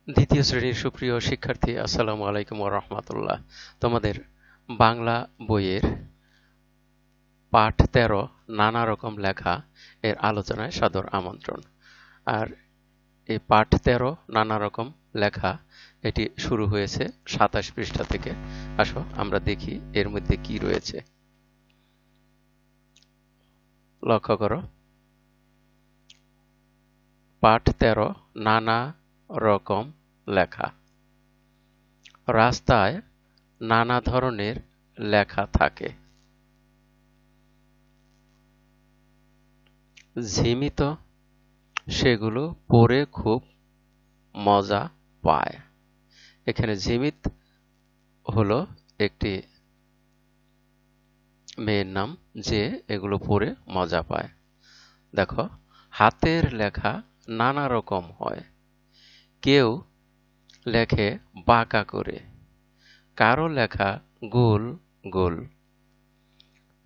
দ্বিতীয় শ্রেণীর সুপ্রিয় শিক্ষার্থী, আসসালামু আলাইকুম ওয়া রাহমাতুল্লাহ। তোমাদের বাংলা বইয়ের পাঠ 13 নানা রকম লেখা এর আলোচনায় সাদর আমন্ত্রণ। আর এই পাঠ 13 নানা রকম লেখা এটি শুরু হয়েছে 27 পৃষ্ঠা থেকে। আসো আমরা দেখি এর মধ্যে কি রয়েছে। লক্ষ্য করো, পাঠ 13 নানা রকম লেখা। রাস্তায় নানা ধরনের লেখা থাকে। ঝিমিত সেগুলো পড়ে খুব মজা পায়। এখানে ঝিমিত হলো একটি মেয়ের নাম, যে এগুলো পড়ে মজা পায়। দেখো, হাতের লেখা নানা রকম হয়। কেউ লেখে বাঁকা করে, কারো লেখা গোল গোল।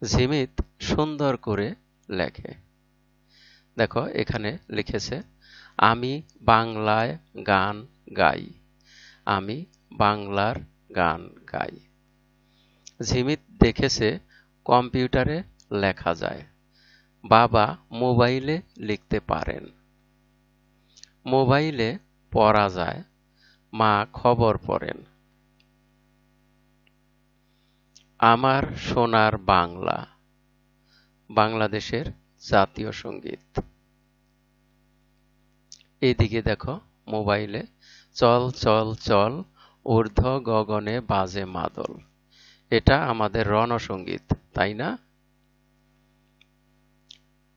ঝিমিত সুন্দর করে লেখে। দেখো, এখানে লিখেছে, আমি বাংলায় গান গাই। আমি বাংলার গান গাই। ঝিমিত দেখেছে কম্পিউটারে লেখা যায়। বাবা মোবাইলে লিখতে পারেন। মোবাইলে পড়া যায়। মা খবর পড়েন। আমার সোনার বাংলা বাংলাদেশের জাতীয় সঙ্গীত। এইদিকে দেখো, মোবাইলে চল চল চল ঊর্ধ্ব গগনে বাজে মাদল। এটা আমাদের রণসঙ্গীত, তাই না?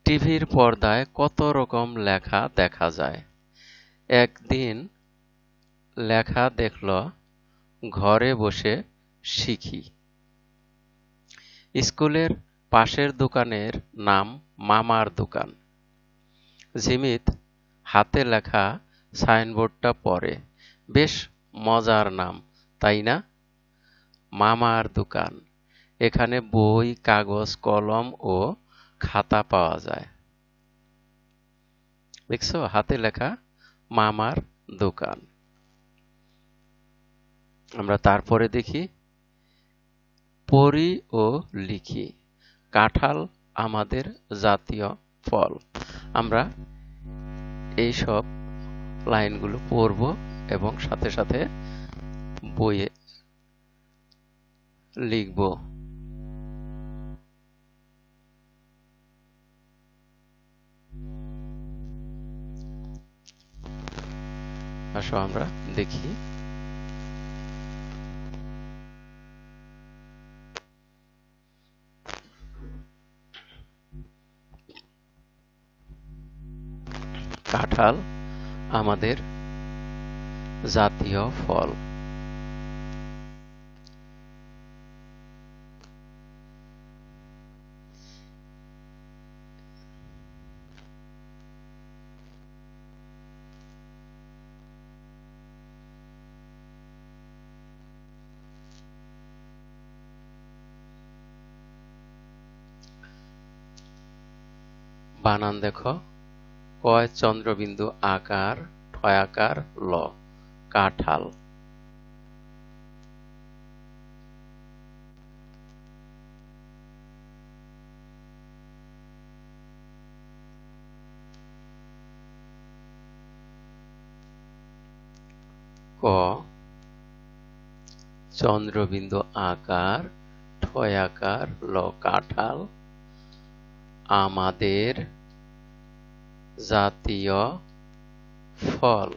টিভির পর্দায় কত রকম লেখা দেখা যায়। একদিন লেখা দেখল, ঘরে বসে শিখি। স্কুলের পাশের দোকানের নাম মামার দোকান। ঝিমিত হাতে লেখা সাইনবোর্ডটা পড়ে। বেশ মজার নাম, তাই না? মামার দোকান। এখানে বই, কাগজ, কলম ও খাতা পাওয়া যায়। দেখছো, হাতে লেখা মামার দোকান। আমরা তারপরে দেখি, পড়ি ও লিখি। কাঁঠাল আমাদের জাতীয় ফল। আমরা এইসব লাইনগুলো পড়ব এবং সাথে সাথে বইয়ে লিখব। আসো আমরা দেখি। কাঁঠাল আমাদের জাতীয় ফল। বানান দেখো, কয় চন্দ্রবিন্দু আকার, ঠয়াকার ল, কাঁঠাল। ক চন্দ্রবিন্দু আকার, ঠয়াকার ল, কাঁঠাল আমাদের জাতীয় ফল।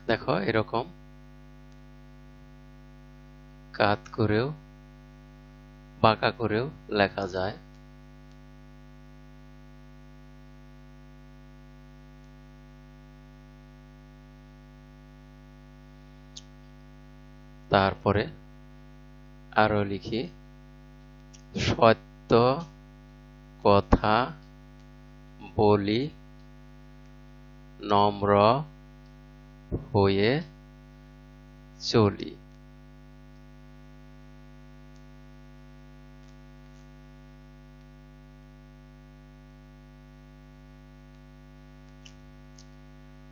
দেখো, এরকম কাত করেও বাঁকা করেও লেখা যায়। তারপরে আরো লিখি, সত্য কথা বলি, নম্র হয়ে চলি।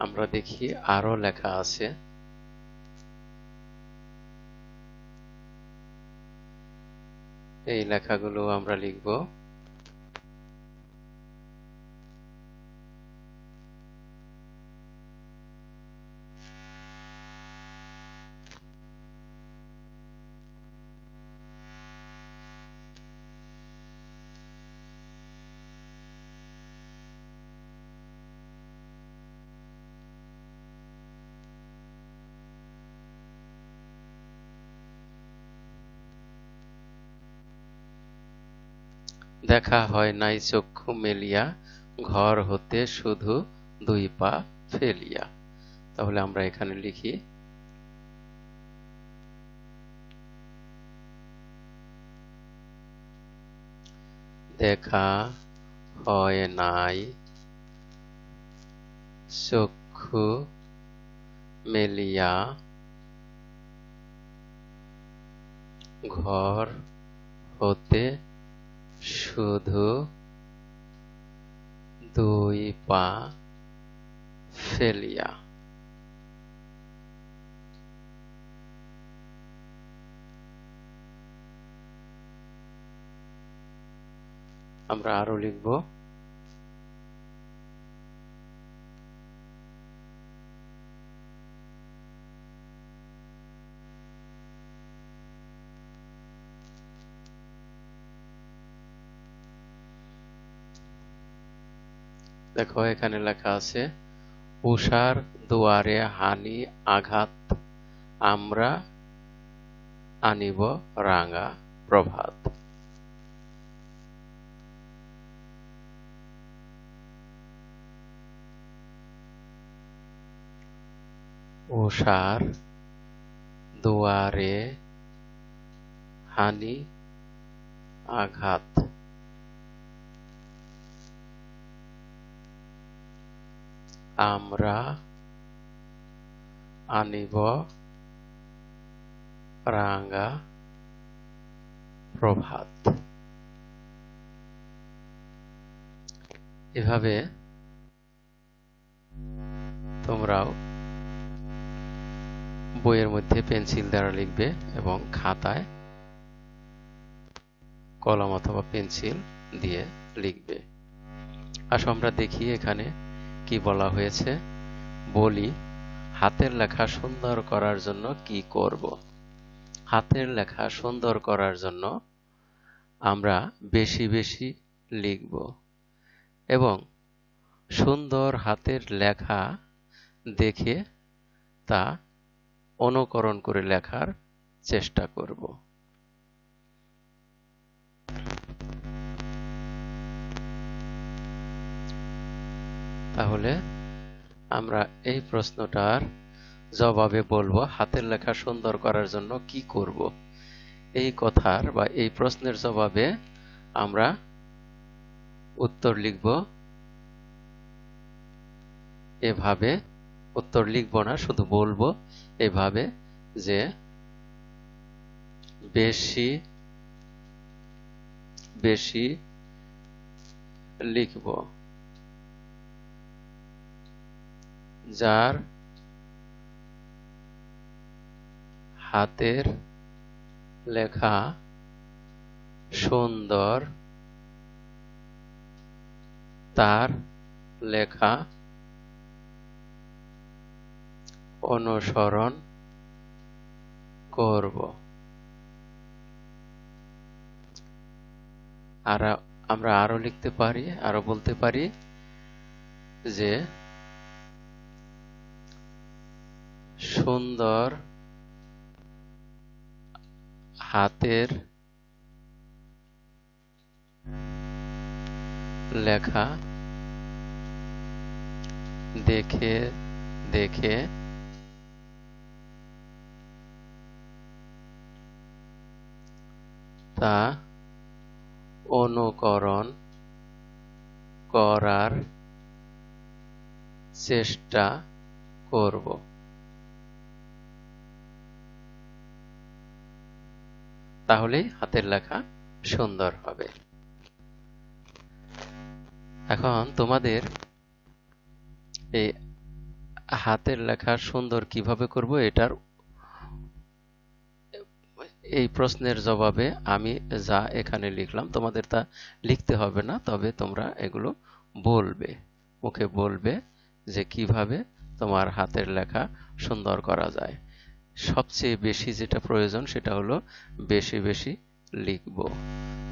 আমরা দেখি আরো লেখা আছে। এই লেখাগুলো আমরা লিখব। দেখা হয় নাই চক্ষু মেলিয়া, ঘর হতে শুধু দুই পা ফেলিয়া। তাহলে আমরা এখানে লিখি দেখা হয় নাই চক্ষু মেলিয়া, ঘর হতে শুধু দুই পা ফেলিয়া। আমরা আরো লিখব দেখো এখানে লেখা আছে উষার দুয়ারে হানি আঘাত, আমরা আনিব রাঙা প্রভাত। উষার দুয়ারে হানি আঘাত, আমরা আনিব রাঙা প্রভাত। এভাবে তোমরাও বইয়ের মধ্যে পেন্সিল দ্বারা লিখবে এবং খাতায় কলম অথবা পেন্সিল দিয়ে লিখবে। আসো আমরা দেখি এখানে কি বলা হয়েছে। বলি হাতের লেখা সুন্দর করার জন্য কি করব? হাতের লেখা সুন্দর করার জন্য আমরা বেশি বেশি লিখব এবং সুন্দর হাতের লেখা দেখে তা অনুকরণ করে লেখার চেষ্টা করব। তাহলে আমরা এই প্রশ্নটার জবাবে বলবো হাতের লেখা সুন্দর করার জন্য কি করব। এই কথার বা এই প্রশ্নের জবাবে আমরা উত্তর লিখব এভাবে। উত্তর লিখব না, শুধু বলবো এভাবে যে বেশি বেশি লিখব, যার হাতের লেখা সুন্দর তার লেখা অনুসরণ করব। আর আমরা আরো লিখতে পারি, আরো বলতে পারি যে সুন্দর হাতের লেখা দেখে দেখে তা অনুকরণ করার চেষ্টা করব। তাহলেই হাতের লেখা সুন্দর হবে। এখন তোমাদের এই হাতের লেখা সুন্দর কিভাবে করব এই প্রশ্নের জবাবে আমি যা এখানে লিখলাম তোমাদের তা লিখতে হবে না, তবে তোমরা এগুলো বলবে, মুখে বলবে যে কিভাবে তোমার হাতের লেখা সুন্দর করা যায়। সবচেয়ে বেশি যেটা প্রয়োজন সেটা হলো বেশি বেশি লিখব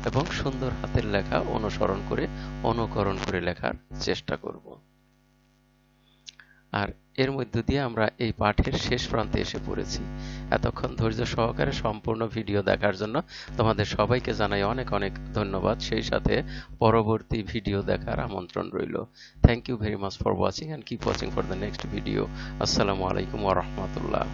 এবং সুন্দর হাতের লেখা অনুকরণ করে লেখার চেষ্টা করব। আর এর মধ্য দিয়ে আমরা এই পাঠের শেষ প্রান্তে এসে পড়েছি। এতক্ষণ ধৈর্য সহকারে সম্পূর্ণ ভিডিও দেখার জন্য তোমাদের সবাইকে জানাই অনেক অনেক ধন্যবাদ। সেই সাথে পরবর্তী ভিডিও দেখার আমন্ত্রণ রইল। Thank you very much for watching and keep watching for the next video. আসসালামু আলাইকুম ওয়া রাহমাতুল্লাহ।